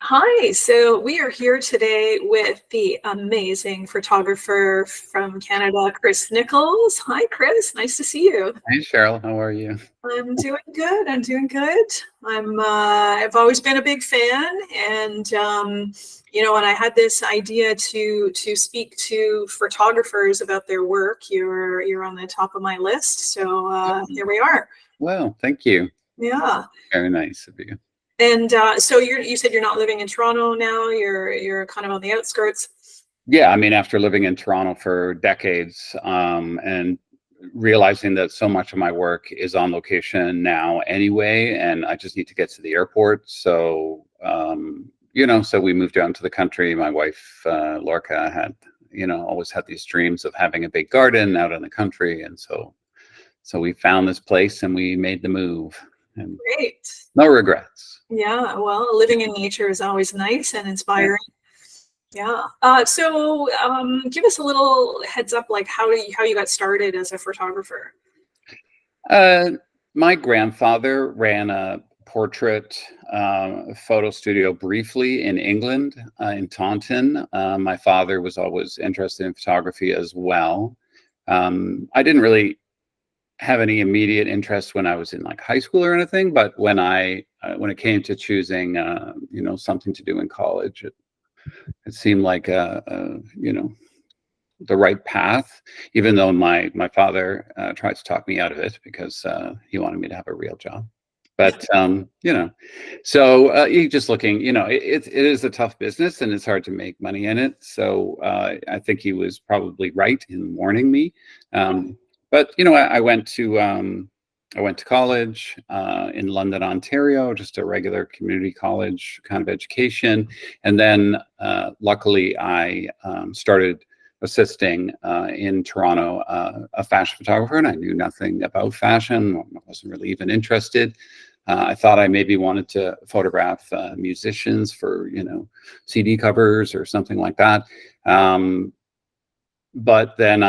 Hi, so we are here today with the amazing photographer from Canada, Chris Nicholls. Hi, Chris. Nice to see you. Hey Cheryl, how are you? I'm doing good. I'm doing good. I've always been a big fan, and when I had this idea to speak to photographers about their work, you're on the top of my list. So here we are. Well, thank you. Yeah. Very nice of you. And so you said you're not living in Toronto now. You're kind of on the outskirts. Yeah, I mean, after living in Toronto for decades, and realizing that so much of my work is on location now anyway, and I just need to get to the airport. So, so we moved down to the country. My wife, Lorca, had, always had these dreams of having a big garden out in the country. And so we found this place and we made the move, and Great. no regrets. Yeah, well, living in nature is always nice and inspiring. Yeah. So give us a little heads up, like how you got started as a photographer. My grandfather ran a portrait photo studio briefly in England, in Taunton. My father was always interested in photography as well. I didn't really have any immediate interest when I was in like high school or anything, but when it came to choosing, something to do in college, it seemed like the right path, even though my father tried to talk me out of it because he wanted me to have a real job. But so you just looking, it is a tough business and it's hard to make money in it. So I think he was probably right in warning me. But I went to college in London, Ontario, just a regular community college kind of education, and then luckily I started assisting in Toronto, a fashion photographer, and I knew nothing about fashion. I wasn't really even interested. I thought I maybe wanted to photograph musicians for, CD covers or something like that. But then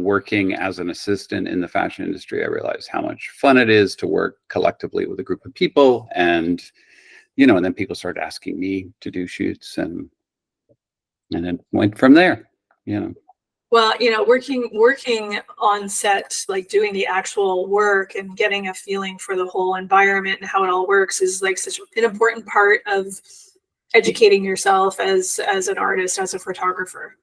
working as an assistant in the fashion industry, I realized how much fun it is to work collectively with a group of people. And then people started asking me to do shoots, and then went from there. Well, working on set, like doing the actual work and getting a feeling for the whole environment and how it all works is like such an important part of educating yourself as an artist, as a photographer.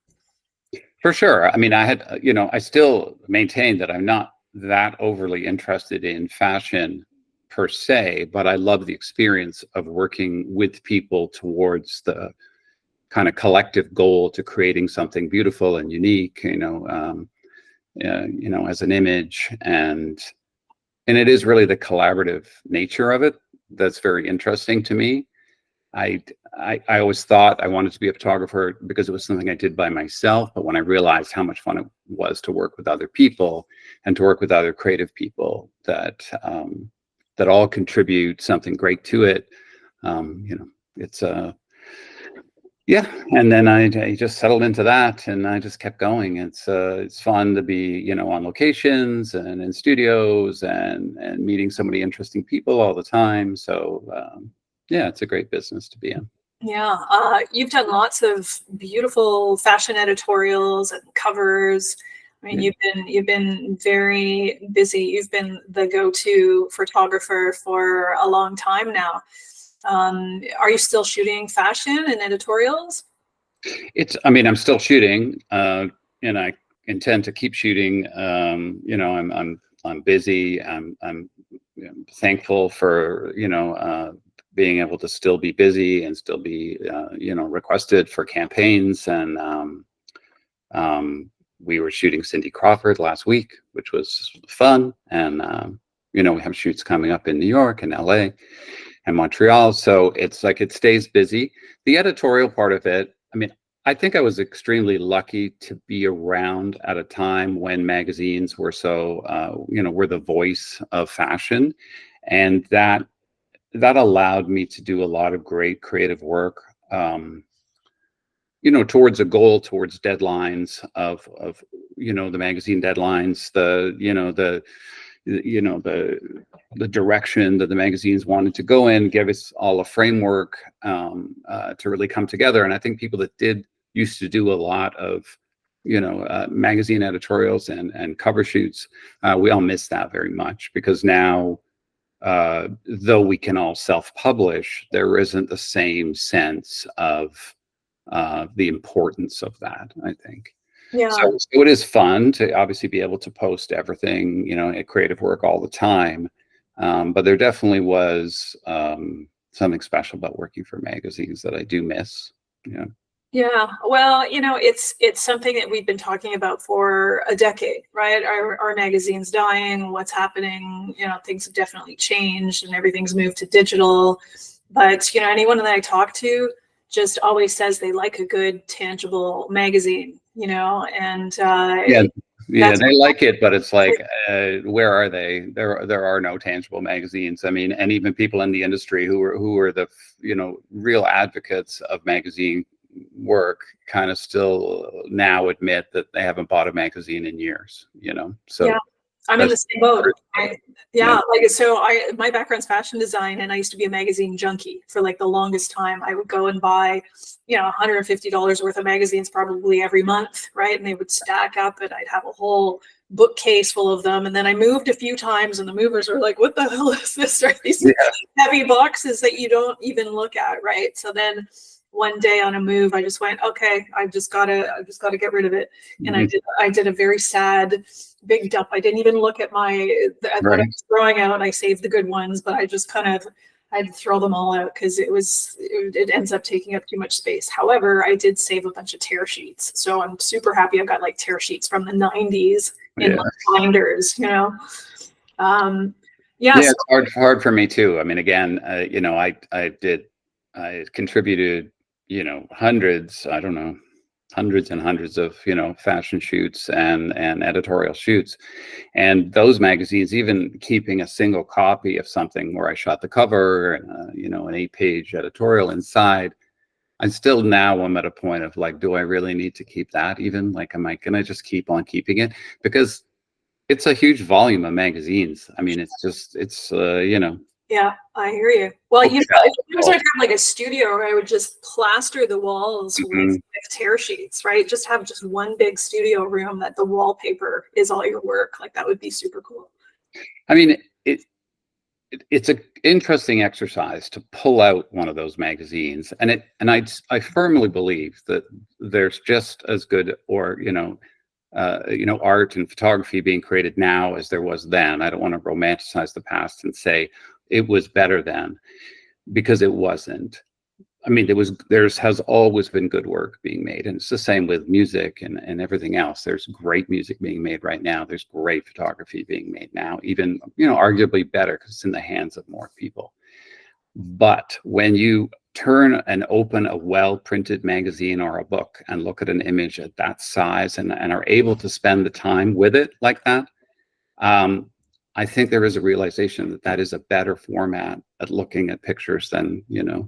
For sure. I mean, I still maintain that I'm not that overly interested in fashion per se, but I love the experience of working with people towards the kind of collective goal to creating something beautiful and unique, as an image. And it is really the collaborative nature of it that's very interesting to me. I always thought I wanted to be a photographer because it was something I did by myself. But when I realized how much fun it was to work with other people and to work with other creative people that all contribute something great to it, it's yeah. And then I just settled into that, and I just kept going. It's fun to be, on locations and in studios and meeting so many interesting people all the time. So yeah, it's a great business to be in. Yeah, you've done lots of beautiful fashion editorials and covers. I mean, you've been very busy. You've been the go-to photographer for a long time now. Are you still shooting fashion and editorials? I'm still shooting, and I intend to keep shooting. I'm busy. I'm thankful for, being able to still be busy and still be, requested for campaigns. And we were shooting Cindy Crawford last week, which was fun. And, we have shoots coming up in New York and LA and Montreal. So it's like it stays busy. The editorial part of it, I think I was extremely lucky to be around at a time when magazines were so, were the voice of fashion. And that allowed me to do a lot of great creative work, towards a goal, towards deadlines of the magazine deadlines, you know, the direction that the magazines wanted to go in, give us all a framework to really come together. And I think people that used to do a lot of, you know, magazine editorials and cover shoots, we all miss that very much, because now, though we can all self-publish, there isn't the same sense of the importance of that, I think. Yeah. So it is fun to obviously be able to post everything, you know, at creative work all the time. But there definitely was something special about working for magazines that I do miss. Yeah. Yeah, well, you know, it's something that we've been talking about for a decade, right? Our magazine's dying, what's happening, you know, things have definitely changed and everything's moved to digital. But, you know, anyone that I talk to just always says they like a good, tangible magazine, you know, and yeah, they like it, but it's like, where are they? There are no tangible magazines. I mean, and even people in the industry who are the, you know, real advocates of magazine work kind of still now admit that they haven't bought a magazine in years, you know. So yeah, I'm in the same boat. Like, so my background's fashion design, and I used to be a magazine junkie for like the longest time. I would go and buy, you know, $150 worth of magazines probably every month, right? And they would stack up, and I'd have a whole bookcase full of them. And then I moved a few times, and the movers were like, "What the hell is this?" Are these heavy boxes that you don't even look at, right? So then one day on a move, I just went, okay, I've just gotta get rid of it. And I did a very sad big dump. I didn't even look at what I was throwing out. I saved the good ones, but I just kind of, I had to throw them all out because it ends up taking up too much space. However, I did save a bunch of tear sheets. So I'm super happy I've got like tear sheets from the 90s in like binders, you know? It's hard for me too. I mean, again, you know, I contributed, you know, hundreds and hundreds of, you know, fashion shoots and editorial shoots. And those magazines, even keeping a single copy of something where I shot the cover and, you know, an 8-page editorial inside, I still now am at a point of like, do I really need to keep that even? Like, can I just keep on keeping it? Because it's a huge volume of magazines. I mean, it's you know. Yeah, I hear you. Well, you know, I have like a studio where I would just plaster the walls with tear sheets, right? Just have just one big studio room that the wallpaper is all your work. Like that would be super cool. I mean, it's an interesting exercise to pull out one of those magazines, and I firmly believe that there's just as good, or you know, art and photography being created now as there was then. I don't want to romanticize the past and say it was better then, because it wasn't. I mean, there has always been good work being made, and it's the same with music and everything else. There's great music being made right now. There's great photography being made now, even, you know, arguably better because it's in the hands of more people. But when you turn and open a well-printed magazine or a book and look at an image at that size and are able to spend the time with it like that, I think there is a realization that that is a better format at looking at pictures than, you know.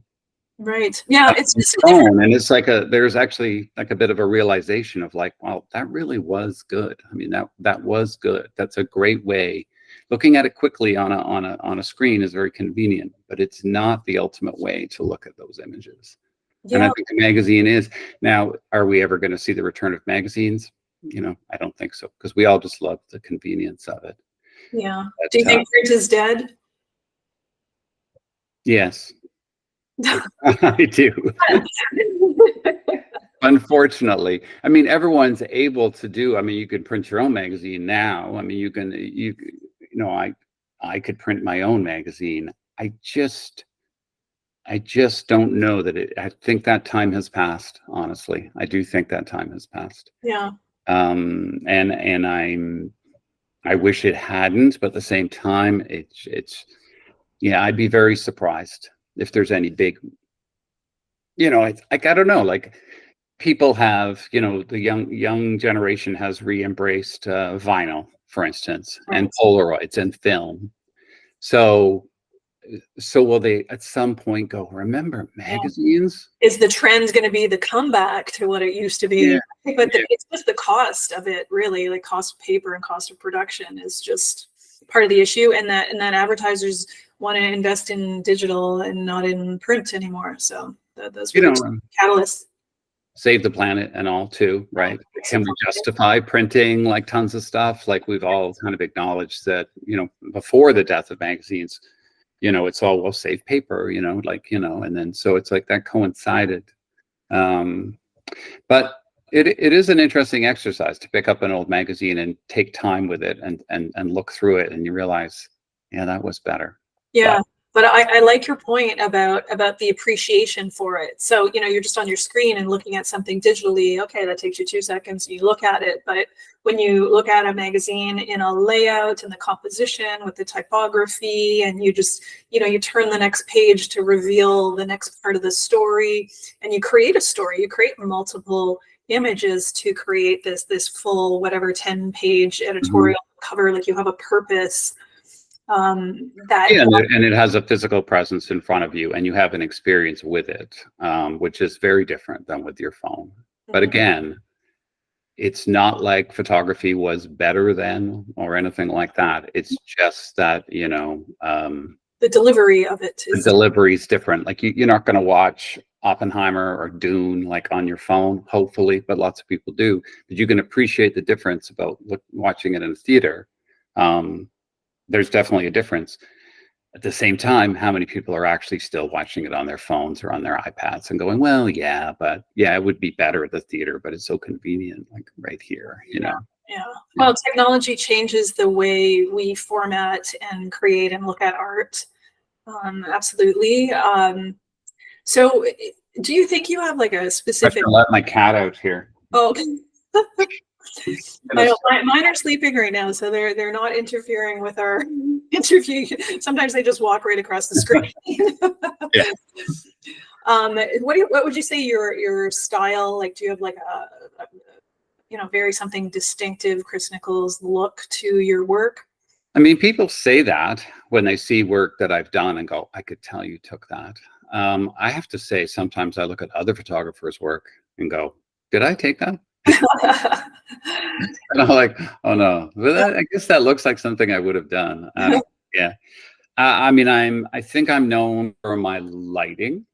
Right. Yeah. It's just and it's like there's actually like a bit of a realization of like, wow, that really was good. I mean, that was good. That's a great way. Looking at it quickly on a screen is very convenient, but it's not the ultimate way to look at those images. Yeah. And I think the magazine is. Now, are we ever going to see the return of magazines? You know, I don't think so, because we all just love the convenience of it. Yeah. But, do you think print is dead? Yes. I do. Unfortunately, I mean, everyone's able to do. I mean, you could print your own magazine now. I mean, you know, I could print my own magazine. I just don't know that I think that time has passed. Honestly, I do think that time has passed. Yeah. And I wish it hadn't, but at the same time, it's yeah, I'd be very surprised if there's any big, you know, like, I don't know, like people have, you know, the young generation has re-embraced vinyl, for instance, and Polaroids and film. So will they at some point go, remember magazines? Is the trend going to be the comeback to what it used to be? Yeah. But it's just the cost of it, really. Like cost of paper and cost of production is just part of the issue, and that advertisers want to invest in digital and not in print anymore. So those were the two catalysts. Save the planet and all too, right? Can we justify printing like tons of stuff? Like we've all kind of acknowledged that, you know, before the death of magazines, you know, it's all, well, save paper, you know, like, you know, and then so it's like that coincided. But it is an interesting exercise to pick up an old magazine and take time with it and look through it, and you realize, yeah, that was better. Yeah. But I like your point about the appreciation for it. So, you know, you're just on your screen and looking at something digitally. Okay, that takes you 2 seconds. You look at it. But when you look at a magazine in a layout and the composition with the typography, and you just, you know, you turn the next page to reveal the next part of the story, and you create a story, you create multiple images to create this full, whatever, 10-page editorial cover. Like you have a purpose. And it has a physical presence in front of you, and you have an experience with it, which is very different than with your phone. But again, it's not like photography was better then or anything like that. It's just that, you know, the delivery of it is the delivery is different. Like you're not going to watch Oppenheimer or Dune like on your phone, hopefully, but lots of people do. But you can appreciate the difference about watching it in a theater. There's definitely a difference. At the same time, how many people are actually still watching it on their phones or on their iPads and going, well, yeah, but yeah, it would be better at the theater, but it's so convenient, like right here, you know? Yeah. Well, technology changes the way we format and create and look at art. Absolutely. So do you think you have like a specific... I let my cat out here. Oh, okay. I know, mine are sleeping right now, so they're not interfering with our interview. Sometimes they just walk right across the screen. Yeah. What would you say your style? Like, do you have like a you know, very something distinctive Chris Nicholls look to your work? I mean, people say that when they see work that I've done and go, I could tell you took that. I have to say, sometimes I look at other photographers' work and go, did I take that? And I'm like, oh no, but I guess that looks like something I would have done. Yeah. I mean, I think I'm known for my lighting.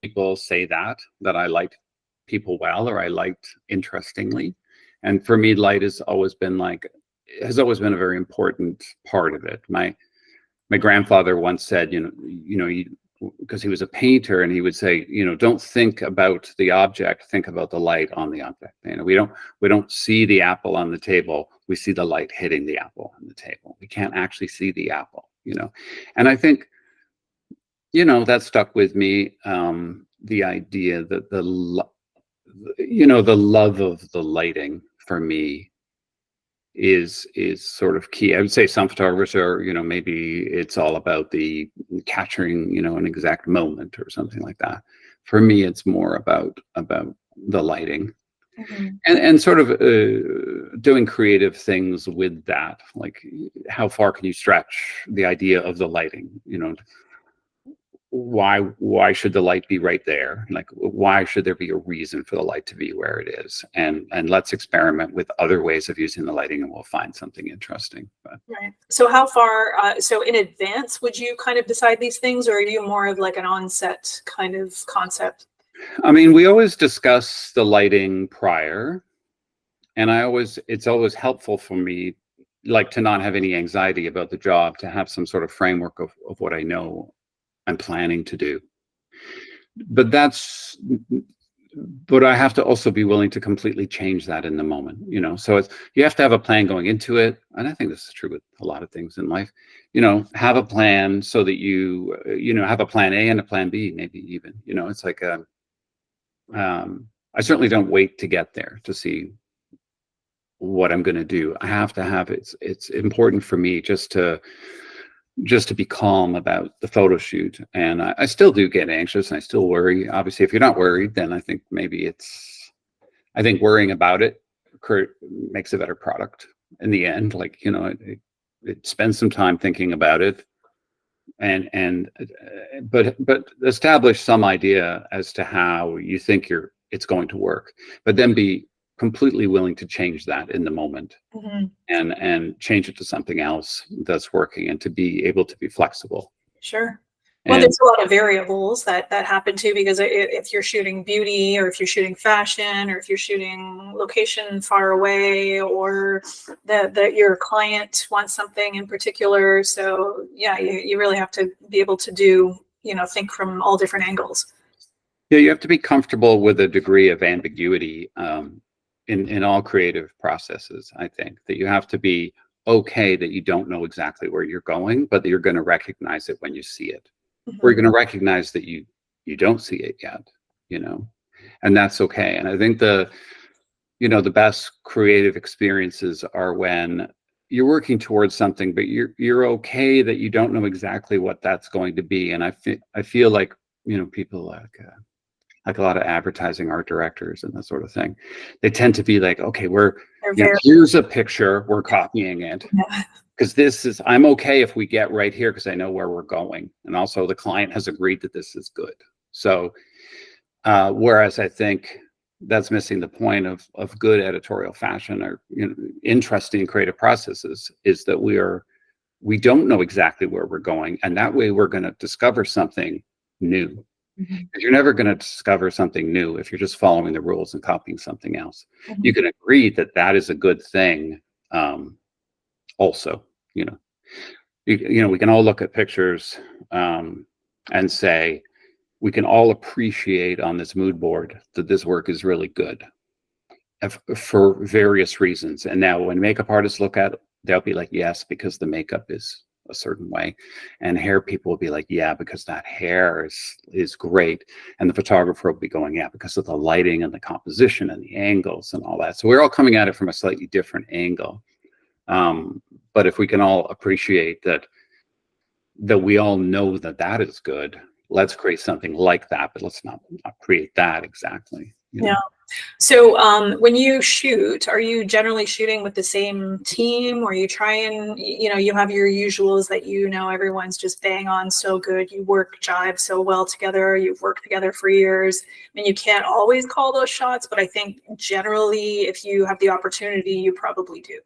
People say that I liked people well, or I liked interestingly. And for me, light has always been a very important part of it. My grandfather once said, because he was a painter, and he would say, don't think about the object, think about the light on the object. We don't see the apple on the table, we see the light hitting the apple on the table. We can't actually see the apple, and I think that stuck with me, the idea that the love of the lighting for me is sort of key. I would say some photographers are, maybe it's all about the capturing, an exact moment or something like that. For me, it's more about the lighting, and sort of doing creative things with that. Like, how far can you stretch the idea of the lighting? Why should the light be right there? Like, why should there be a reason for the light to be where it is? And let's experiment with other ways of using the lighting, and we'll find something interesting. But. Right. So how far, so in advance, would you kind of decide these things, or are you more of like an on-set kind of concept? I mean, we always discuss the lighting prior, and it's always helpful for me, like, to not have any anxiety about the job, to have some sort of framework of what I know I'm planning to do. But I have to also be willing to completely change that in the moment, so you have to have a plan going into it. And I think this is true with a lot of things in life, have a plan so that you have a plan A and a plan B, maybe even, it's like, I certainly don't wait to get there to see what I'm going to do. I have to have it's important for me just to be calm about the photo shoot. And I still do get anxious, and I still worry. Obviously, if you're not worried, then I think maybe I think worrying about it makes a better product in the end. Like, it spends some time thinking about it, but establish some idea as to how you think it's going to work, but then be completely willing to change that in the moment Mhm. and change it to something else that's working, and to be able to be flexible. Sure. Well, And there's a lot of variables that happen too, because if you're shooting beauty, or if you're shooting fashion, or if you're shooting location far away, or that your client wants something in particular. So yeah, you really have to be able to think from all different angles. yeah, you have to be comfortable with a degree of ambiguity in all creative processes. I think that you have to be okay that you don't know exactly where you're going, but that you're going to recognize it when you see it, or you're Mhm. going to recognize that you don't see it yet, you know, and that's okay. And I think the best creative experiences are when you're working towards something, but you're okay that you don't know exactly what that's going to be. And I feel like people like a lot of advertising art directors and that sort of thing, they tend to be like, okay, They're very, here's a picture, we're copying it, yeah. because I'm okay if we get right here because I know where we're going, and also the client has agreed that this is good. So whereas I think that's missing the point of good editorial fashion, or interesting creative processes, is that we don't know exactly where we're going, and that way we're going to discover something new. Mhm. You're never going to discover something new if you're just following the rules and copying something else. You Mhm. can agree that that is a good thing. Also, you know, we can all look at pictures and say we can all appreciate on this mood board that this work is really good for various reasons. And now when makeup artists look at it, they'll be like, yes, because the makeup is a certain way. And hair people will be like, yeah, because that hair is great. And the photographer will be going, yeah, because of the lighting and the composition and the angles and all that. So we're all coming at it from a slightly different angle. But if we can all appreciate that we all know that that is good, let's create something like that, but let's not create that exactly. Yeah. So when you shoot, are you generally shooting with the same team, or you try and, you have your usuals that, everyone's just bang on so good, you work jive so well together, you've worked together for years. I mean, you can't always call those shots, but I think generally if you have the opportunity, you probably do.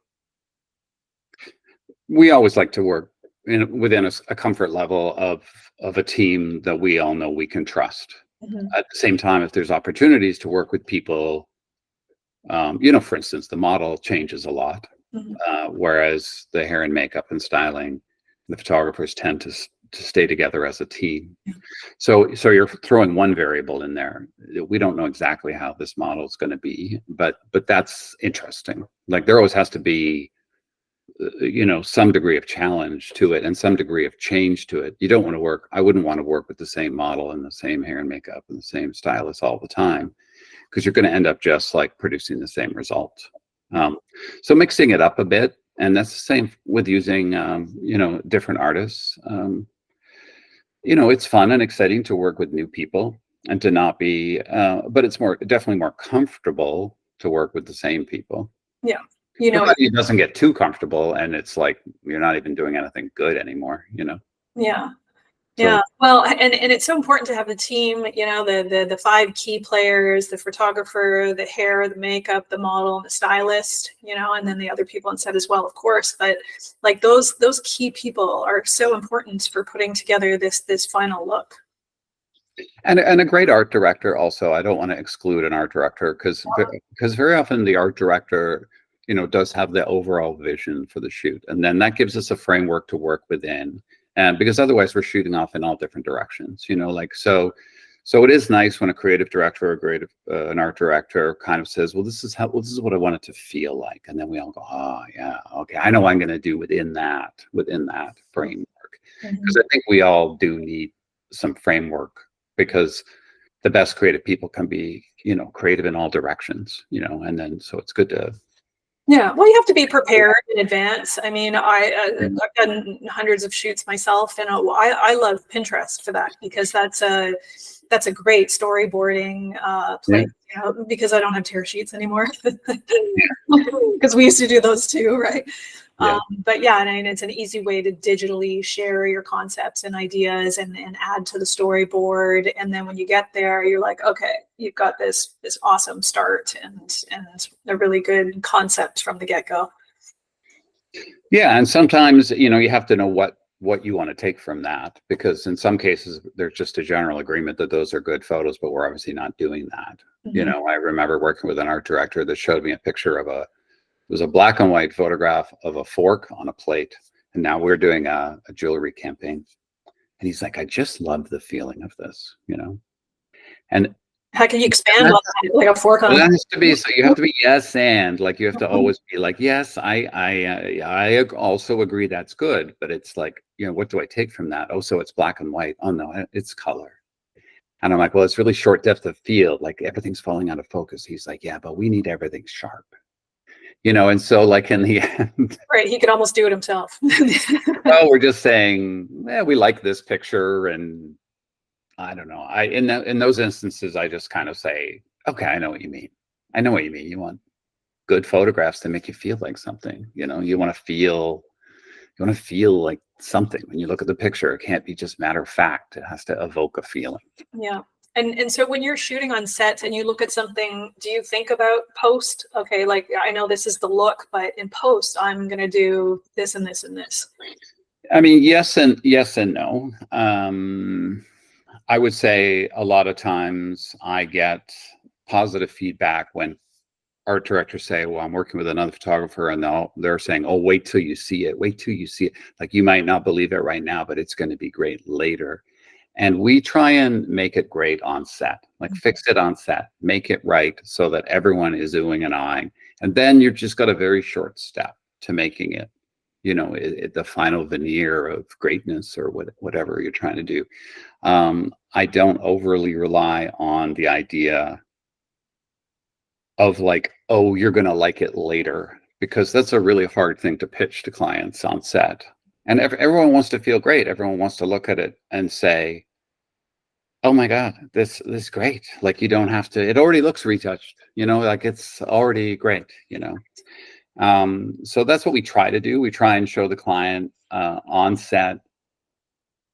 We always like to work within a comfort level of a team that we all know we can trust. Mhm. At the same time, if there's opportunities to work with people, for instance, the model changes a lot, Mhm. whereas the hair and makeup and styling, the photographers tend to stay together as a team. So you're throwing one variable in there. We don't know exactly how this model is going to be, but that's interesting. Like there always has to be some degree of challenge to it and some degree of change to it. I wouldn't want to work with the same model and the same hair and makeup and the same stylist all the time, because you're going to end up just like producing the same result. So mixing it up a bit, and that's the same with using different artists. It's fun and exciting to work with new people and to not be but it's definitely more comfortable to work with the same people. Yeah. But it doesn't get too comfortable, and it's like you're not even doing anything good anymore. Yeah. So Yeah, well, and it's so important to have the team, the five key players, the photographer, the hair, the makeup, the model, and the stylist, and then the other people on set as well, of course. But like those key people are so important for putting together this final look. and a great art director also. I don't want to exclude an art director, because very often the art director does have the overall vision for the shoot, and then that gives us a framework to work within. And because otherwise we're shooting off in all different directions, like so it is nice when a creative director or an art director kind of says, well, this is what I want it to feel like, and then we all go, oh yeah, okay, I know what I'm going to do within that framework. Mhm. Because I think we all do need some framework, because the best creative people can be creative in all directions, and then so it's good to. Yeah, well, you have to be prepared in advance. I mean, I've done hundreds of shoots myself, and I love Pinterest for that, because that's a great storyboarding Yeah. place. Because I don't have tear sheets anymore, because we used to do those too, right? Yeah. But yeah, and it's an easy way to digitally share your concepts and ideas and add to the storyboard. And then when you get there, you're like, okay, you've got this awesome start and a really good concept from the get-go. Yeah, and sometimes, you have to know what you want to take from that, because in some cases there's just a general agreement that those are good photos, but we're obviously not doing that. I remember working with an art director that showed me a picture of it was a black and white photograph of a fork on a plate, and now we're doing a jewelry campaign, and he's like, I just love the feeling of this, and How can you expand on that? Like a fork on well, a that has to be, so you have to be yes, and like you have to always be like, yes, I also agree that's good, but it's like, what do I take from that? Oh, so it's black and white. Oh no, it's color. And I'm like, well, it's really short depth of field, like everything's falling out of focus. He's like, yeah, but we need everything sharp, and so like in the end, right, he could almost do it himself. well, we're just saying, we like this picture, and I don't know. In those instances, I just kind of say, okay, I know what you mean. I know what you mean. You want good photographs to make you feel like something. You want to feel like something when you look at the picture. It can't be just matter of fact. It has to evoke a feeling. Yeah. And so when you're shooting on set and you look at something, do you think about post? Okay, like I know this is the look, but in post, I'm going to do this and this and this. I mean, yes and no. I would say a lot of times I get positive feedback when art directors say, well, I'm working with another photographer, and they're saying, oh, wait till you see it. Wait till you see it. Like, you might not believe it right now, but it's going to be great later. And we try and make it great on set, like fix it on set, make it right so that everyone is oohing and ahhing. And then you've just got a very short step to making it, the final veneer of greatness or whatever you're trying to do. I don't overly rely on the idea of like, oh, you're going to like it later, because that's a really hard thing to pitch to clients on set. And everyone wants to feel great. Everyone wants to look at it and say, oh my God, this is great. Like, you don't have to, it already looks retouched, like it's already great, So that's what we try to do. We try and show the client on set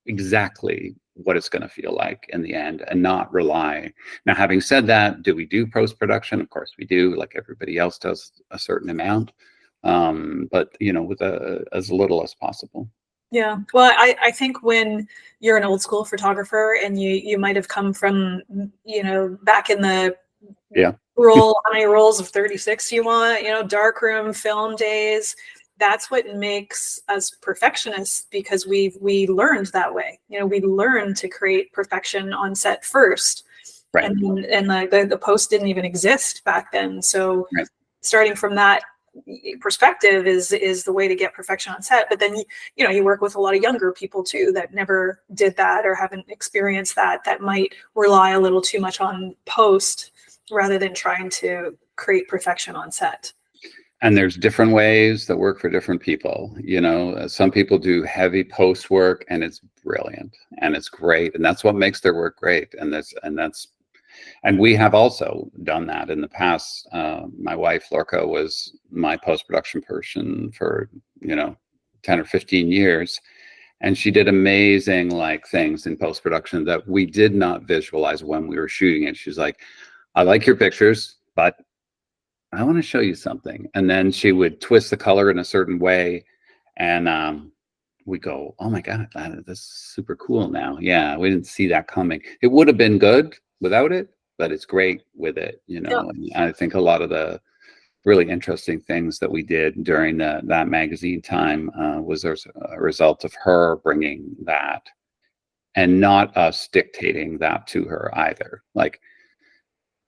exactly what it's going to feel like in the end, and not rely. Now, having said that, do we do post-production? Of course we do, like everybody else does a certain amount, but with as little as possible. Yeah. Well, I think when you're an old school photographer and you might have come from, back in the how many rolls of 36 you want, darkroom film days, that's what makes us perfectionists, because we learned that way. We learned to create perfection on set first. Right. And the post didn't even exist back then. So right. Starting from that perspective is the way to get perfection on set. But then you work with a lot of younger people too that never did that or haven't experienced that might rely a little too much on post rather than trying to create perfection on set. And there's different ways that work for different people. Some people do heavy post work and it's brilliant and it's great, and that's what makes their work great. And we have also done that in the past. My wife, Lorca, was my post-production person for, 10 or 15 years. And she did amazing things in post-production that we did not visualize when we were shooting it. She's like, I like your pictures, but I want to show you something. And then she would twist the color in a certain way. And we go, oh my God, that's super cool now. Yeah, we didn't see that coming. It would have been good without it, but it's great with it, And I think a lot of the really interesting things that we did during that magazine time was a result of her bringing that, and not us dictating that to her either. Like,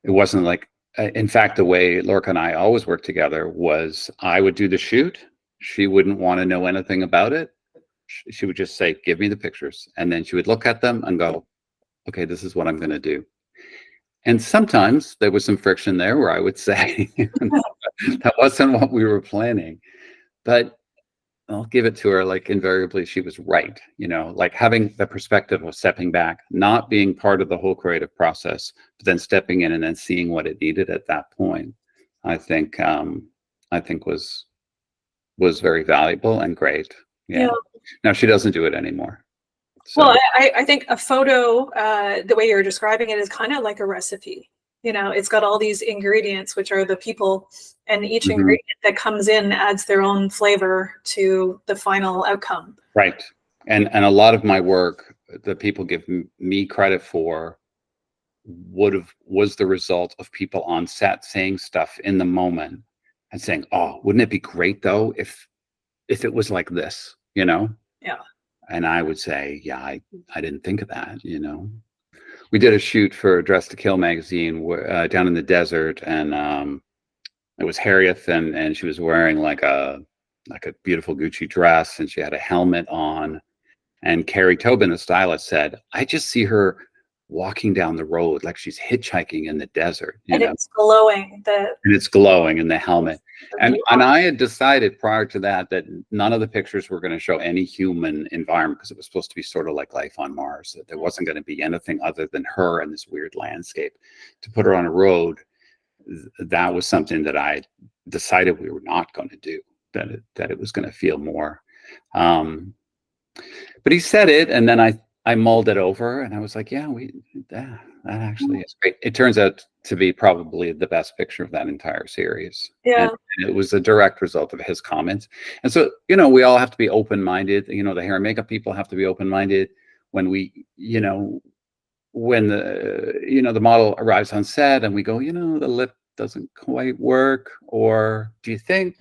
it wasn't like, in fact, the way Lorca and I always worked together was I would do the shoot. She wouldn't want to know anything about it. She would just say, give me the pictures. And then she would look at them and go, okay, this is what I'm going to do. And sometimes there was some friction there where I would say, that wasn't what we were planning. But I'll give it to her, like, invariably she was right, like having the perspective of stepping back, not being part of the whole creative process, but then stepping in and then seeing what it needed at that point, I think was was very valuable and great. Yeah. Yeah. Now she doesn't do it anymore. Well, So I think a photo, the way you're describing it, is kind of like a recipe. You know, it's got all these ingredients, which are the people, and each mhm, ingredient that comes in adds their own flavor to the final outcome. right. And a lot of my work that people give me credit for was the result of people on set saying stuff in the moment and saying, "Oh, wouldn't it be great though if it was like this?" You know? Yeah. And I would say, "Yeah, I didn't think of that." You know? We did a shoot for Dress to Kill magazine down in the desert, and it was Harriet, and she was wearing like a beautiful Gucci dress, and she had a helmet on. And Carrie Tobin, the stylist, said, "I just see her walking down the road like she's hitchhiking in the desert, you And know, it's glowing. The and it's glowing in the helmet." And view. I had decided prior to that that none of the pictures were going to show any human environment because it was supposed to be sort of like life on Mars. That there wasn't going to be anything other than her and this weird landscape. To put her on a road, that was something that I decided we were not going to do. That it was going to feel more. Um, but he said it, and then I mulled it over, and I was like, yeah, that actually is great. It turns out to be probably the best picture of that entire series, Yeah. and it was a direct result of his comments. And so, you know, we all have to be open-minded. You know, the hair and makeup people have to be open-minded when we, you know, when the model arrives on set, and we go, you know, the lip doesn't quite work, or do you think,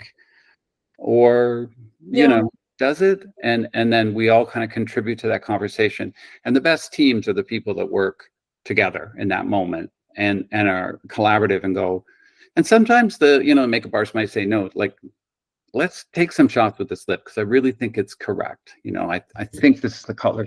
or you Yeah. know, does it? And then we all kind of contribute to that conversation. And the best teams are the people that work together in that moment and are collaborative and go. And sometimes the makeup artist might say, no, like, let's take some shots with this lip because I really think it's correct. You know, I think this is the color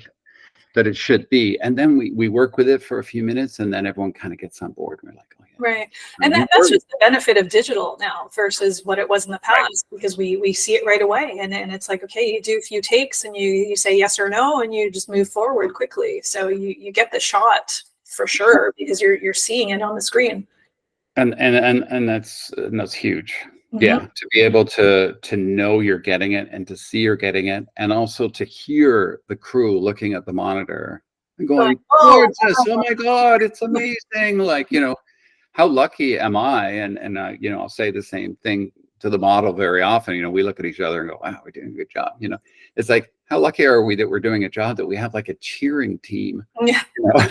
that it should be. And then we work with it for a few minutes, and then everyone kind of gets on board. And we're like, oh yeah. Right. And And you that's work. just the benefit of digital now versus what it was in the Right. past, because we see it right away. And it's like, okay, you do a few takes and you say yes or no, and you just move forward quickly. So you get the shot for sure because you're seeing it on the screen. And that's huge. Mhm. Yeah, to be able to know you're getting it and to see you're getting it, and also to hear the crew looking at the monitor and Going, going, oh, gorgeous, oh my God, it's amazing. Like, you know, how lucky am I? And you know, I'll say the same thing to the model very often. You know, we look at each other and go, wow, we're doing a good job. You know, it's like, how lucky are we that we're doing a job that we have like a cheering team, yeah. you know?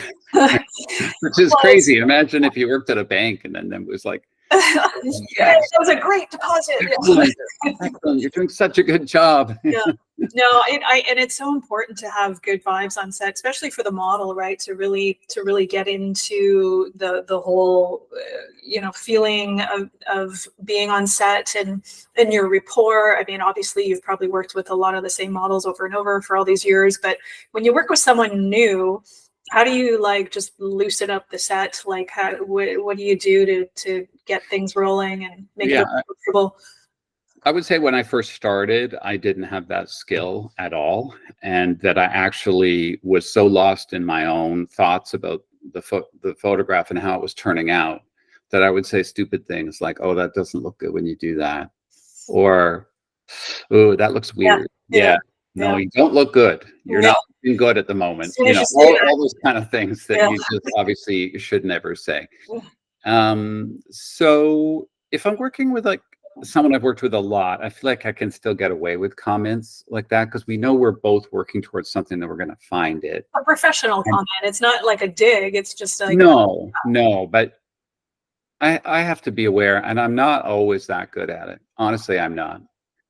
Which is Well, crazy. Imagine if you worked at a bank and then it was like, yeah, yes, that was a great deposit. excellent, excellent. You're doing such a good job. Yeah. No, and it's so important to have good vibes on set, especially for the model, right? To really get into the whole feeling of being on set and your rapport. I mean, obviously you've probably worked with a lot of the same models over and over for all these years, but when you work with someone new, how do you like just loosen up the set? Like, what do you do to get things rolling and make Yeah, it comfortable? I would say when I first started, I didn't have that skill at all, and that I actually was so lost in my own thoughts about the photograph and how it was turning out that I would say stupid things like, "Oh, that doesn't look good when you do that," or "Oh, that looks Yeah, weird." yeah, Yeah, no, yeah. you don't look good. You're Yeah. not looking good at the As moment. soon You as know, you say all those kind of things that that, you just obviously should never say. yeah. So if I'm working with like someone I've worked with a lot, I feel like I can still get away with comments like that because we know we're both working towards something that we're going to find it. A professional And comment. It's not like a dig. It's just like, no, but I have to be aware, and I'm not always that good at it. Honestly, I'm not.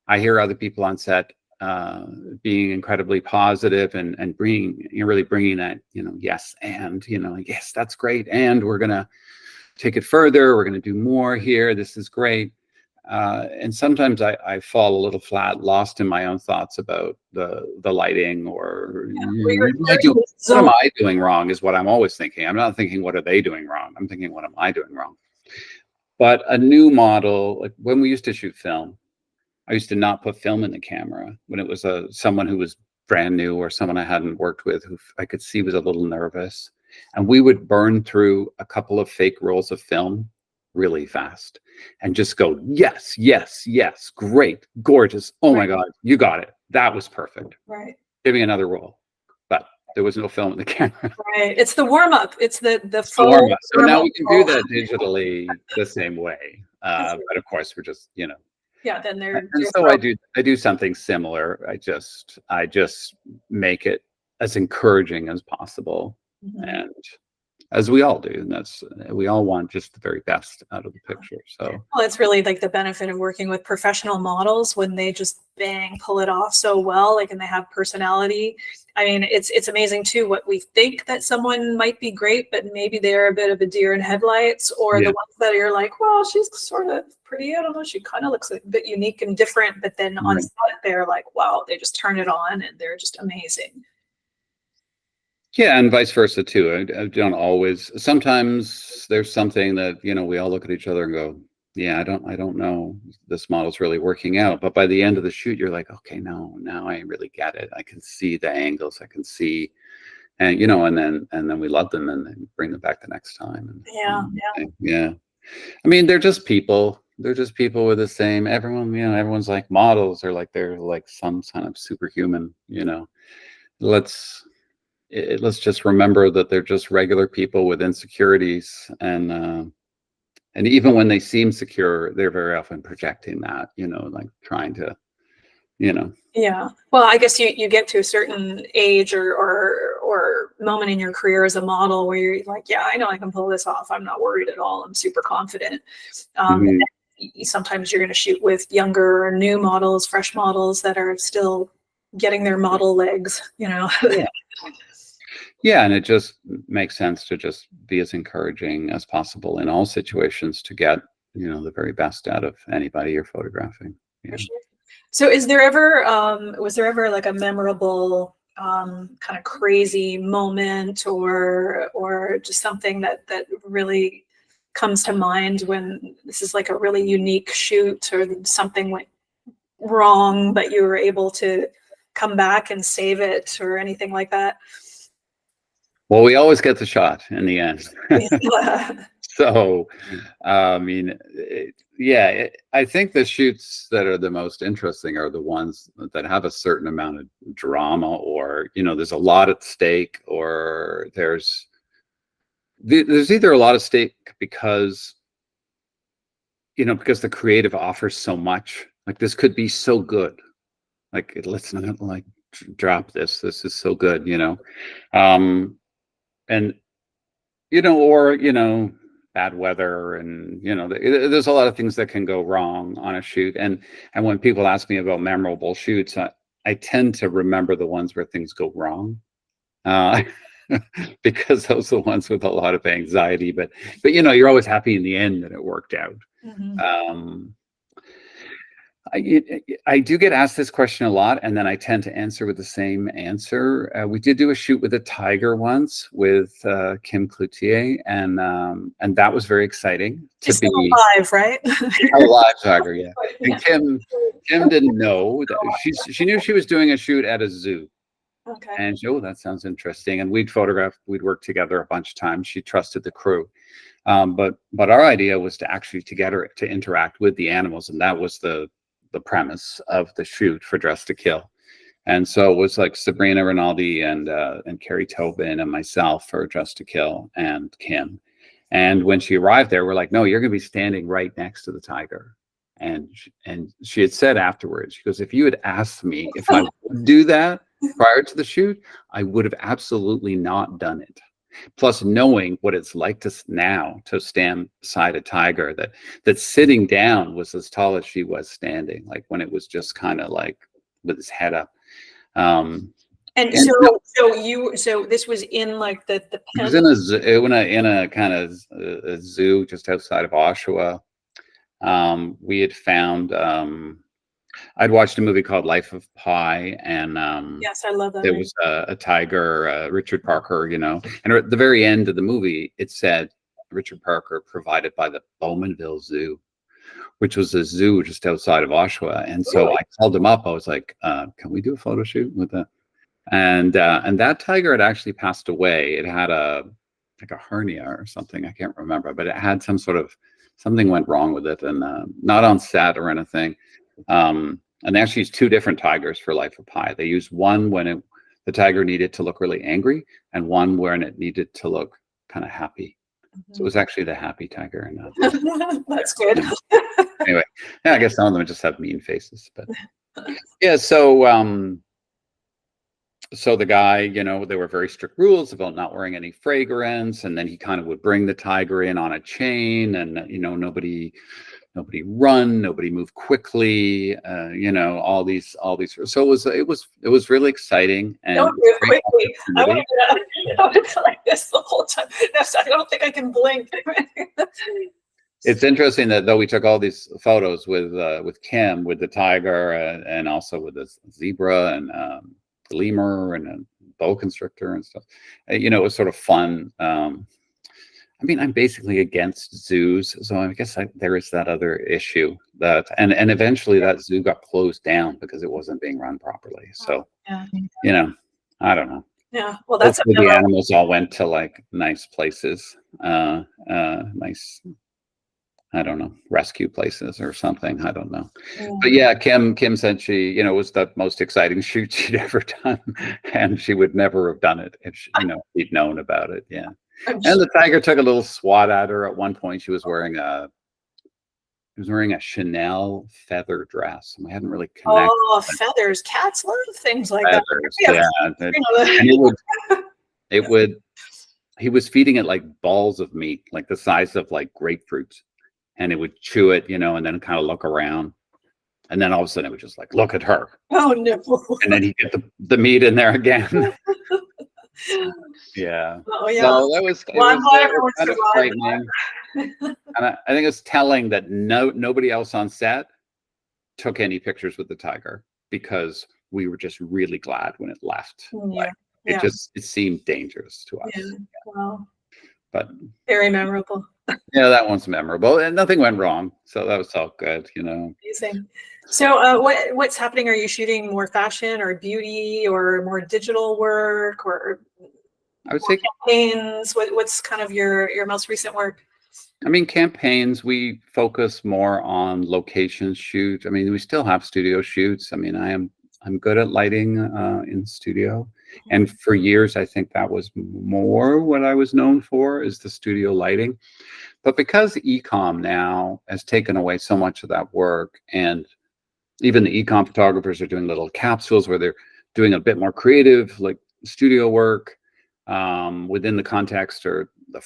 I hear other people on set being incredibly positive and bringing, really bringing that, yes, and, like, yes, that's great. And we're going to take it further. We're going to do more here. This is great. And sometimes I fall a little flat, lost in my own thoughts about the lighting or yeah, we're, what am so I doing wrong is what I'm always thinking. I'm not thinking, what are they doing wrong? I'm thinking, what am I doing wrong? But a new model, like when we used to shoot film, I used to not put film in the camera when it was someone who was brand new or someone I hadn't worked with who I could see was a little nervous. And we would burn through a couple of fake rolls of film really fast. and just go, yes, yes, yes, great, gorgeous. Oh my Right. God, you got it. That was perfect. Right. Give me another roll. But there was no film in the camera. Right. It's the warm up. It's the So full so now warm-up we can do roll. that digitally the same way. But of course, we're just, Yeah, then and they're so thrilled. I do something similar. I just make it as encouraging as possible, Mhm. and as we all do, and that's we all want just the very best out of the picture. So Well, it's really like the benefit of working with professional models when they just bang pull it off so well, like, and they have personality. I mean, it's amazing too what we think that someone might be great, but maybe they're a bit of a deer in headlights, or yeah, the ones that you're like, well, she's sort of pretty. I don't know. She kind of looks a bit unique and different, but then on right. set, they're like, wow, they just turn it on and they're just amazing. Yeah, and vice versa too. I don't always. Sometimes there's something that we all look at each other and go, "Yeah, I don't know. This model's really working out." But by the end of the shoot, you're like, "Okay, no, now I really get it. I can see the angles. I can see." And and then we love them and then bring them back the next time. Yeah, Yeah, I mean, they're just people. They're just people with the same. Everyone's like models, or like they're like some kind of superhuman. Let's let's just remember that they're just regular people with insecurities, and even when they seem secure, they're very often projecting that. Like trying to, you know, yeah. Well, I guess you get to a certain age or moment in your career as a model where you're like, yeah, I know I can pull this off. I'm not worried at all. I'm super confident. mhm. Sometimes you're going to shoot with younger or new models, fresh models that are still getting their model legs. Yeah, and it just makes sense to just be as encouraging as possible in all situations to get, the very best out of anybody you're photographing. For Yeah. sure. So is there ever was there ever like a memorable kind of crazy moment or just something that really comes to mind when this is like a really unique shoot or something went wrong but you were able to come back and save it or anything like that? Well, we always get the shot in the end. Yeah. So, I mean, yeah, I think the shoots that are the most interesting are the ones that have a certain amount of drama, or there's a lot at stake, or there's either a lot at stake because because the creative offers so much. Like this could be so good. Like let's not like drop this. This is so good. Um, and or bad weather, and there's a lot of things that can go wrong on a shoot. And when people ask me about memorable shoots, I tend to remember the ones where things go wrong, uh, because those are the ones with a lot of anxiety. But you're always happy in the end that it worked out. Mhm. um, I do get asked this question a lot, and then I tend to answer with the same answer. We did do a shoot with a tiger once with Kim Cloutier, and that was very exciting to She's still be alive, right? a live tiger. Yeah, and Yeah. Kim didn't know that she knew she was doing a shoot at a zoo, Okay. and oh, that sounds interesting. And we'd worked together a bunch of times. She trusted the crew, but our idea was to actually to get her to interact with the animals, and that was the premise of the shoot for Dress to Kill. And so it was like Sabrina Rinaldi and Carrie Tobin and myself for Dress to Kill and Kim. And when she arrived there, we're like, no, you're going to be standing right next to the tiger. And she had said afterwards, she goes, if you had asked me if I would do that prior to the shoot, I would have absolutely not done it. Plus, knowing what it's like now to stand beside a tiger that sitting down was as tall as she was standing, like when it was just kind of like with his head up. And And so this was in like the it was pen. in a in a kind of a zoo just outside of Oshawa. We had found I'd watched a movie called Life of Pi, and Yes, I love that there movie. was a tiger, Richard Parker, and at the very end of the movie, it said Richard Parker provided by the Bowmanville Zoo, which was a zoo just outside of Oshawa. And so Really? I called him up. I was like, "Can we do a photo shoot with that?" And that tiger had actually passed away. It had like a hernia or something. I can't remember, but it had some sort of something went wrong with it, and not on set or anything. And they actually used two different tigers for Life of Pi. They used one when the tiger needed to look really angry, and one when it needed to look kind of happy. So it was actually the happy tiger. And That's good. anyway, yeah, I guess some of them just have mean faces, but yeah. So the guy, you know, there were very strict rules about not wearing any fragrance, and then he kind of would bring the tiger in on a chain, and you know, nobody run, nobody move quickly, you know, all these. So it was really exciting and Don't move quickly. I want to go like this the whole time. I don't think I can blink. It's interesting that though we took all these photos with Kim, with the tiger, and also with the zebra and the lemur and a boa constrictor and stuff, you know, it was sort of fun. I mean, I'm basically against zoos, so I guess there is that other issue that, and eventually that zoo got closed down because it wasn't being run properly. So, you know, I don't know. Yeah, well, that's the animals all went to like nice places, nice, I don't know, rescue places or something. I don't know. But yeah, Kim said she, you know, it was the most exciting shoot she'd ever done, and she would never have done it if she, you know, she'd known about it. Yeah. And the tiger took a little swat at her at one point. She was wearing a Chanel feather dress, and we hadn't really connected. Oh, feathers! Cats love things like feathers, that. Yeah, and it would. He was feeding it like balls of meat, like the size of like grapefruits, and it would chew it, you know, and then kind of look around, and then all of a sudden it would just like look at her. Oh no! And then he'd get the meat in there again. Yeah. Oh yeah. So that was, kind of frightening. And I think it's telling that nobody else on set took any pictures with the tiger, because we were just really glad when it left. Yeah. Like, it seemed dangerous to us. Yeah. Wow. But very memorable. Yeah, that one's memorable, and nothing went wrong, so that was all good, you know. Amazing. So what's happening? Are you shooting more fashion or beauty or more digital work, or I would say campaigns? What's kind of your most recent work? I mean, campaigns, we focus more on location shoot. I mean, we still have studio shoots. I mean, I'm good at lighting in studio, and for years I think that was more what I was known for, is the studio lighting. But because e-com now has taken away so much of that work, and even the e-com photographers are doing little capsules where they're doing a bit more creative, like studio work within the context or the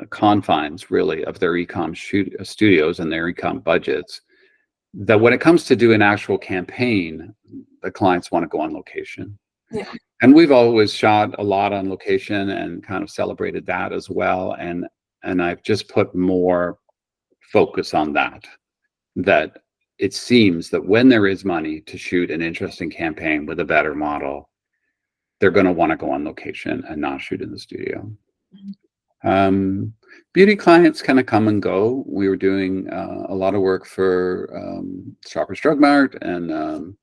confines really of their e-com studios and their e-com budgets, that when it comes to do an actual campaign, the clients want to go on location. Yeah. And we've always shot a lot on location and kind of celebrated that as well. And I've just put more focus on that it seems that when there is money to shoot an interesting campaign with a better model, they're going to want to go on location and not shoot in the studio. Beauty clients kind of come and go. We were doing a lot of work for Shoppers Drug Mart and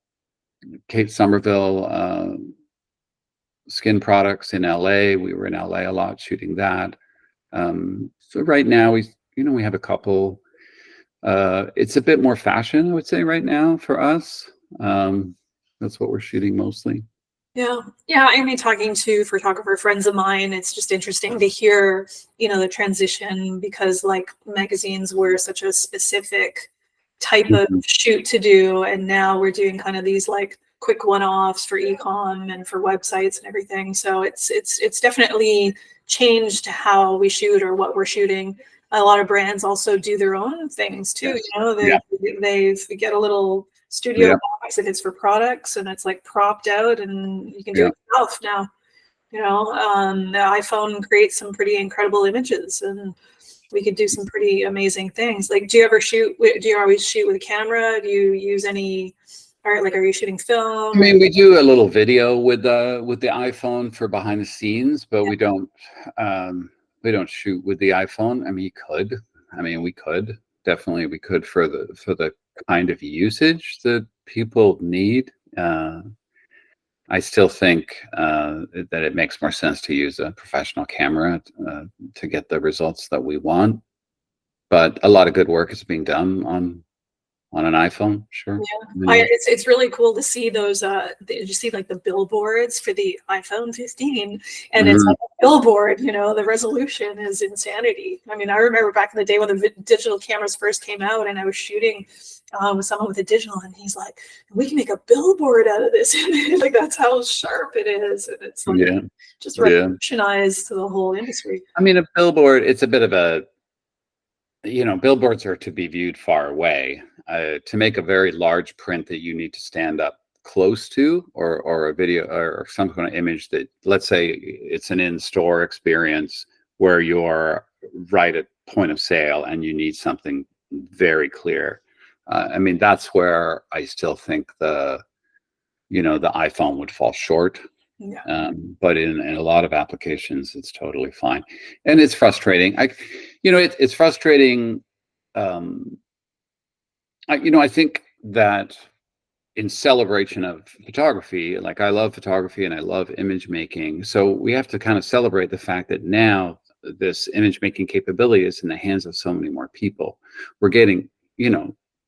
Kate Somerville skin products in LA. We were in LA a lot shooting that. So right now we have a couple. It's a bit more fashion, I would say, right now for us. That's what we're shooting mostly. Yeah. I mean, talking to photographer friends of mine, it's just interesting to hear, the transition, because like magazines were such a specific type of shoot to do, and now we're doing kind of these like quick one-offs for e-com and for websites and everything. So it's definitely changed how we shoot or what we're shooting. A lot of brands also do their own things too. Yes. They get a little studio box if it's for products, and it's like propped out, and you can do it yourself now. The iPhone creates some pretty incredible images, and we could do some pretty amazing things. Like, do you always shoot with a camera? Do you use any, or like, are you shooting film? I mean, we do a little video with the iPhone for behind the scenes, but we don't shoot with the iPhone. I mean, we could definitely for the kind of usage that people need. I still think that it makes more sense to use a professional camera to get the results that we want. But a lot of good work is being done on an iPhone, sure. It's really cool to see those. You see like the billboards for the iPhone 15, and it's like a billboard. You know, the resolution is insanity. I mean, I remember back in the day when the digital cameras first came out, and I was shooting with someone with a digital, and he's like, "We can make a billboard out of this." Like that's how sharp it is, and it's like just revolutionized the whole industry. I mean, a billboard. It's a bit of a billboards are to be viewed far away. To make a very large print that you need to stand up close to, or a video or some kind of image that, let's say it's an in-store experience where you're right at point of sale and you need something very clear. I mean, that's where I still think the iPhone would fall short. Yeah. But in a lot of applications, it's totally fine, and it's frustrating. It's frustrating. I think that in celebration of photography, like I love photography and I love image making, so we have to kind of celebrate the fact that now this image making capability is in the hands of so many more people. We're getting,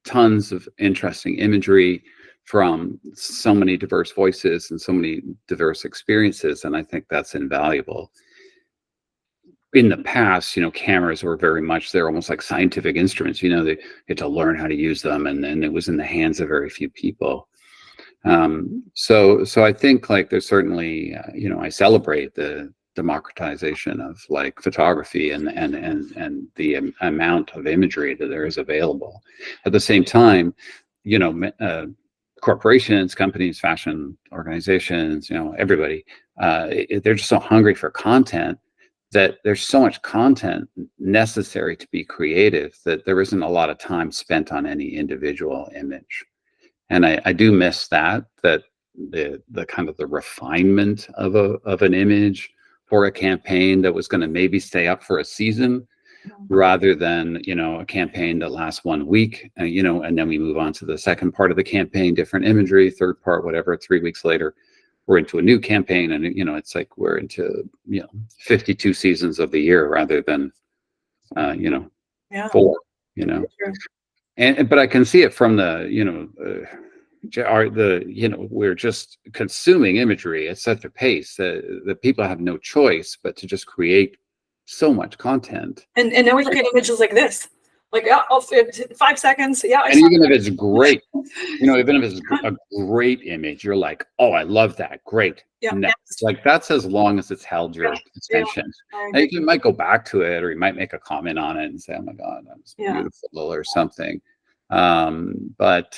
tons of interesting imagery from so many diverse voices and so many diverse experiences, and I think that's invaluable. In the past, cameras were very much, they're almost like scientific instruments. They had to learn how to use them, and then it was in the hands of very few people. So I think like there's certainly, I celebrate the democratization of like photography and the amount of imagery that there is available. At the same time, corporations, companies, fashion organizations, everybody, they're just so hungry for content that there's so much content necessary to be creative that there isn't a lot of time spent on any individual image. And I do miss that the kind of the refinement of an image for a campaign that was going to maybe stay up for a season, rather than a campaign that lasts 1 week, and then we move on to the second part of the campaign, different imagery, third part, whatever. 3 weeks later, we're into a new campaign, and it's like we're into 52 seasons of the year rather than 4. But I can see it from we're just consuming imagery at such a pace that people have no choice but to just create so much content. And now we look at images like this. Like, 5 seconds. Yeah. And even if it's great, even if it's a great image, you're like, oh, I love that. Great. Yeah. Next. Like that's as long as it's held your attention. And you might go back to it, or you might make a comment on it and say, oh my God, that was beautiful or something. But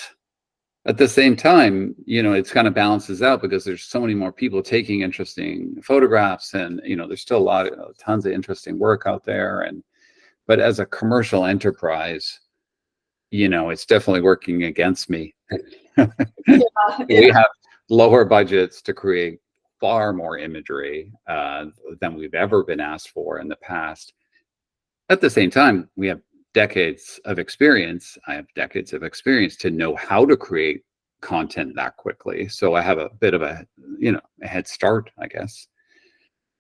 at the same time, it's kind of balances out because there's so many more people taking interesting photographs, and there's still tons of interesting work out there. But as a commercial enterprise, it's definitely working against me. We have lower budgets to create far more imagery than we've ever been asked for in the past. At the same time, we have decades of experience. I have decades of experience to know how to create content that quickly. So I have a bit of a head start, I guess.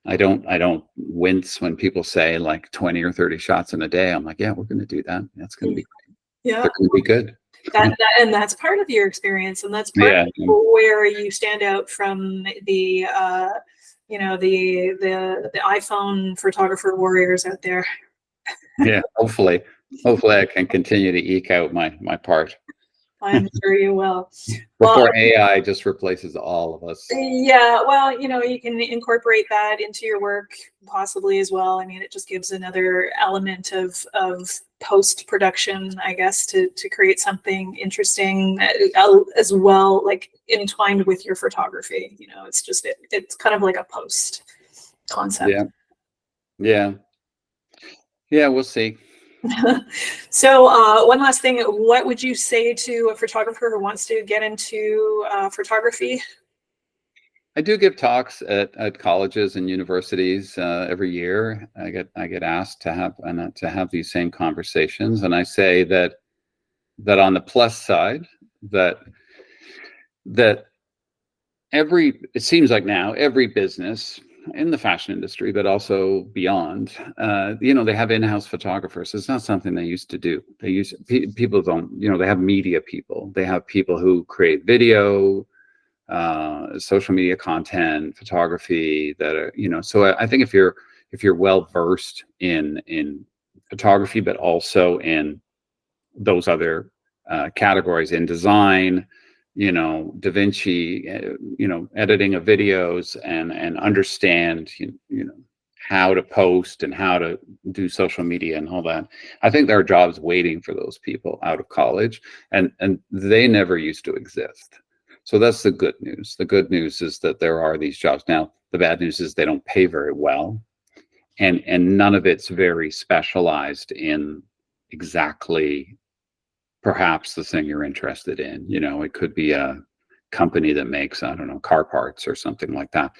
I don't wince when people say like 20 or 30 shots in a day. I'm like, yeah, we're going to do that. That's going to be great. Yeah. They're going to be good. And that's part of your experience, and that's part of where you stand out from the the iPhone photographer warriors out there. Yeah, hopefully I can continue to eke out my part. I'm sure you will. Before AI just replaces all of us. Yeah, well, you can incorporate that into your work possibly as well. I mean, it just gives another element of post-production, I guess, to create something interesting as well, like entwined with your photography. It's just it's kind of like a post concept. Yeah, we'll see. So one last thing, what would you say to a photographer who wants to get into photography? I do give talks at colleges and universities every year. I get asked to have these same conversations, and I say that on the plus side, that it seems like now every business in the fashion industry, but also beyond, they have in-house photographers. It's not something they used to do. People don't, they have media people. They have people who create video, social media content, photography that are, so I think if you're well versed in photography, but also in those other categories in design, Da Vinci, editing of videos, and understand, how to post and how to do social media and all that. I think there are jobs waiting for those people out of college, and they never used to exist. So that's the good news. The good news is that there are these jobs now. The bad news is they don't pay very well, and none of it's very specialized in exactly perhaps the thing you're interested in. It could be a company that makes, I don't know, car parts or something like that.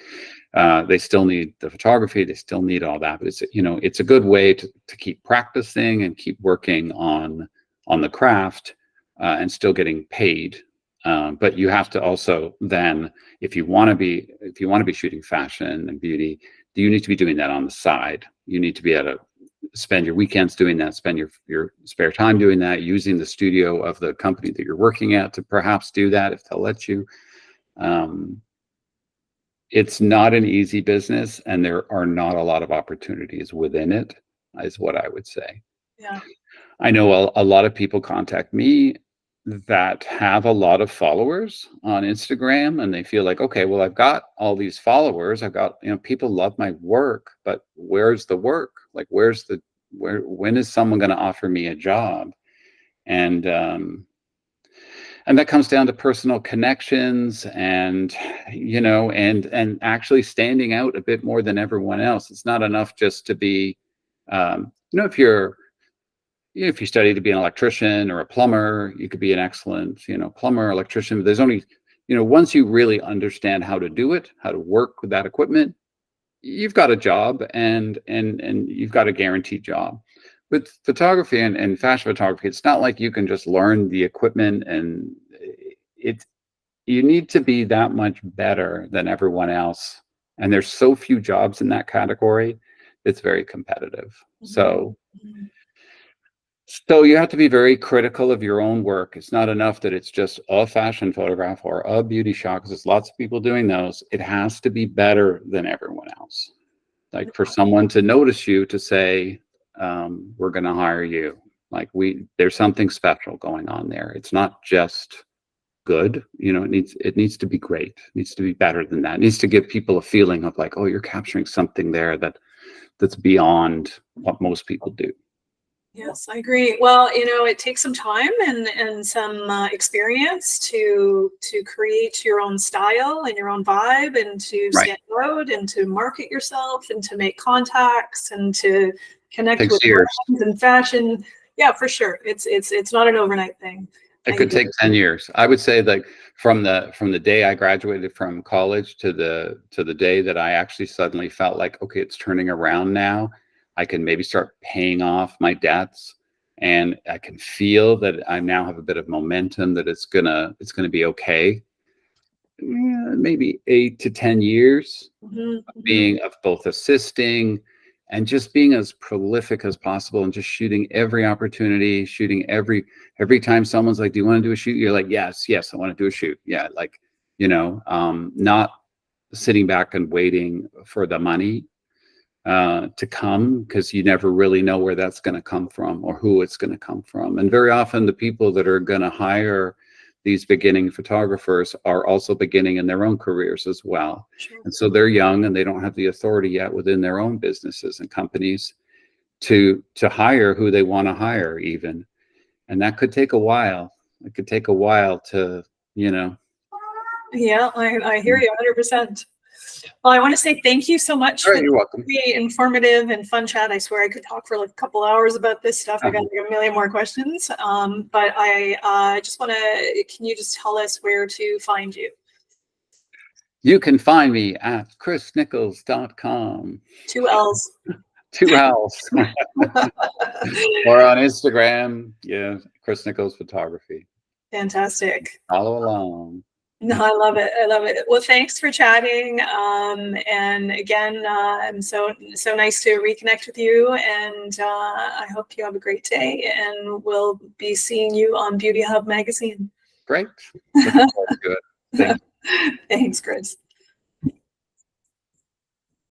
They still need the photography, they still need all that, but it's a good way to keep practicing and keep working on the craft, and still getting paid. But you have to also then, if you want to be shooting fashion and beauty, you need to be doing that on the side. You need to be able to spend your weekends doing that, spend your spare time doing that, using the studio of the company that you're working at to perhaps do that if they'll let you. It's not an easy business, and there are not a lot of opportunities within it, is what I would say. Yeah. I know a lot of people contact me that have a lot of followers on Instagram, and they feel like, okay, well, I've got all these followers, I've got, people love my work, but where's the work? Like, when is someone going to offer me a job? And that comes down to personal connections, and and actually standing out a bit more than everyone else. It's not enough just to be, if you study to be an electrician or a plumber, you could be an excellent, plumber, electrician. But there's only, once you really understand how to do it, how to work with that equipment, you've got a job, and you've got a guaranteed job. With photography and fashion photography, it's not like you can just learn the equipment, and you need to be that much better than everyone else. And there's so few jobs in that category. It's very competitive. So you have to be very critical of your own work. It's not enough that it's just a fashion photograph or a beauty shot, because there's lots of people doing those. It has to be better than everyone else. Like, for someone to notice you, to say, we're going to hire you. Like, there's something special going on there. It's not just good. It needs to be great. It needs to be better than that. It needs to give people a feeling of like, oh, you're capturing something there that's beyond what most people do. Yes, I agree. Well, it takes some time and some experience to create your own style and your own vibe, and to Right. stand out, and to market yourself, and to make contacts, and to connect Takes with years. brands and fashion. Yeah, for sure. It's not an overnight thing. It could take 10 years. I would say, like, from the day I graduated from college to the day that I actually suddenly felt like, okay, it's turning around now. I can maybe start paying off my debts, and I can feel that I now have a bit of momentum, that it's gonna be okay. Yeah, maybe 8 to 10 years being of both assisting and just being as prolific as possible, and just shooting every opportunity, shooting every time someone's like, do you want to do a shoot? You're like, yes, I want to do a shoot. Yeah. Like, not sitting back and waiting for the money to come, because you never really know where that's going to come from or who it's going to come from. And very often the people that are going to hire these beginning photographers are also beginning in their own careers as well. Sure. And so they're young, and they don't have the authority yet within their own businesses and companies to hire who they want to hire even. And that could take a while. It could take a while to, Yeah, I hear you 100%. Well, I want to say thank you so much All right, for you're welcome. the informative and fun chat. I swear I could talk for like a couple hours about this stuff. I got like a million more questions. But I just want to, can you just tell us where to find you? You can find me at chrisnichols.com. 2 L's. 2 L's. Or on Instagram. Yeah, Chris Nicholls Photography. Fantastic. Follow along. No, I love it. I love it. Well, thanks for chatting. And again, I'm so nice to reconnect with you. And I hope you have a great day. And we'll be seeing you on Beauty Hub magazine. Great. Looking forward to it. Thank you. Thanks, Chris.